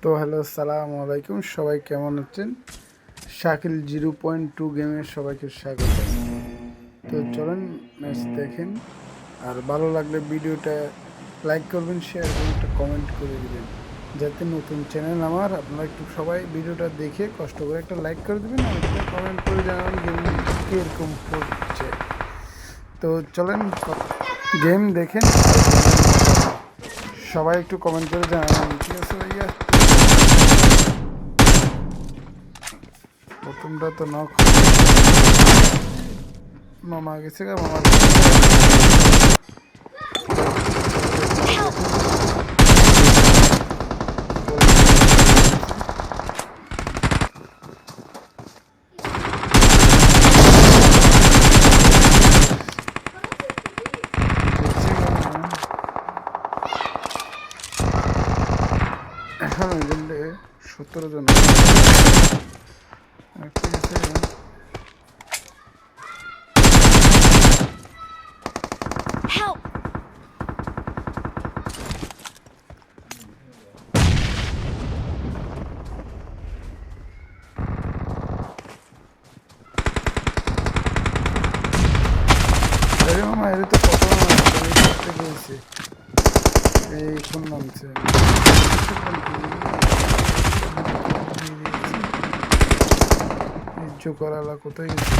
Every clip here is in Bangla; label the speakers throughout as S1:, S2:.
S1: তো হ্যালো, আসসালামু আলাইকুম। সবাই কেমন আছেন? শাকিল 0.2 গেমে সবাইকে স্বাগত। তো চলেন ম্যাচ দেখেন, আর ভালো লাগলে ভিডিওটা লাইক করবেন, শেয়ার করবেন, একটা কমেন্ট করে দিবেন, যাতে নতুন চ্যানেল আমার আপনারা একটু সবাই ভিডিওটা দেখে কষ্ট করে একটা লাইক করে দেবেন আর একটা কমেন্ট করে জানাবেন গেম কীরকম হচ্ছে। তো চলেন গেম দেখেন, সবাই একটু কমেন্ট করে জানাবেন। ঠিক আছে ভাইয়া? প্রথমটা তো নক মামা গেছে গা, মামা এখন এজেন্টে 17 জন ঠিক আছে।
S2: Help!
S1: আরে মামা, এর তো কত করতে গেছে, এই কোন নামছে জোকার আলা কোথায় গেছে?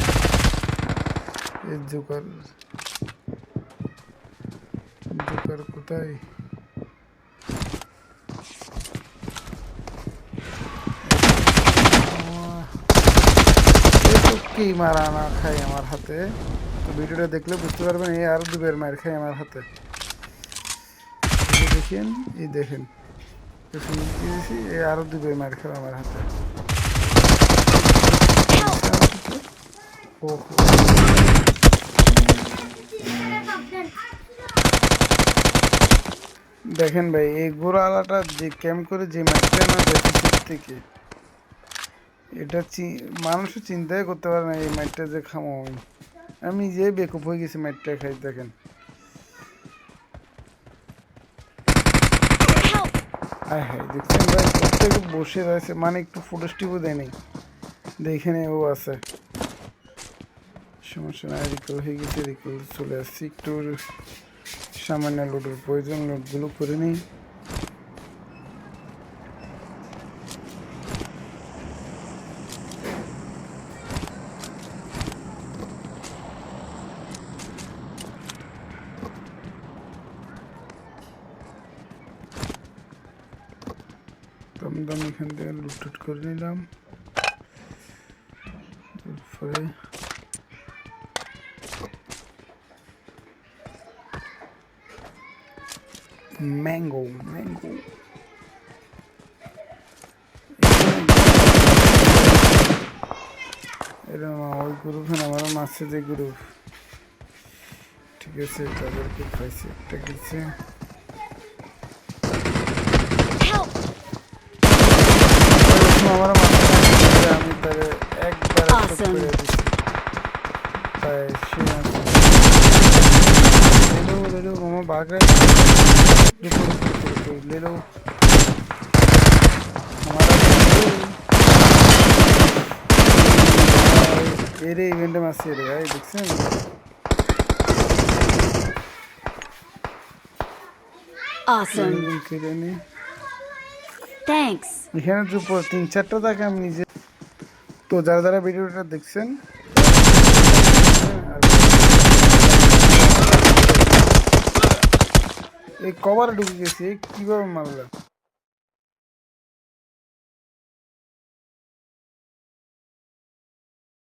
S1: এই জোকার জোকার কোথায়? কি মারা না খাই আমার হাতে। তো ভিডিওটা দেখলে বুঝতে পারবেন, এই আরো দুবার মার খাই আমার হাতে। দেখেন, এই দেখেন, এই আরো দুবার মার খাবে আমার হাতে। দেখেন ভাই, এই গোড়া আলাটা যে ক্যাম্প করে যে ম্যাচটা না দেখেছি থেকে, এটা মানুষও চিন্তাই করতে পারে না এই ম্যাচটা যে খামো। আমি যে বেকুপ হয়ে গেছি ম্যাচটা খাই। দেখেন হ্যাঁ হ্যাঁ, দেখছেন ভাই, প্রত্যেকে বসে রয়েছে, মানে একটু ফটোস্টিপও দেয়নি। দেখেন ও আছে, সমস্যা নাই, রিকল হয়ে গেছে, রিকল চলে আসছি। একটু সামান্য লোডের প্রয়োজন, লোডগুলো করে নিই। দমদম এখান থেকে লুটটুট করে নিলাম। তারপরে ম্যাঙ্গো ম্যাঙ্গো এরকম ওই গ্রুপ আমার মাসে যে গ্রুপ, ঠিক আছে, তাদেরকে পাইছে একটা গেছে। আমার আমি তাদের একবার করে দিচ্ছি, তাই সে লেলো মামা বাগায় লেলো এর ইভেন্টে মাসে রে ভাই, দেখছেন?
S2: Awesome. Thanks.
S1: এখানে যে 3-4টা থাকে আমি নিজে। তো যারা যারা ভিডিওটা দেখছেন, এই কভারে ঢুকে গেছে, কিভাবে মারলাম?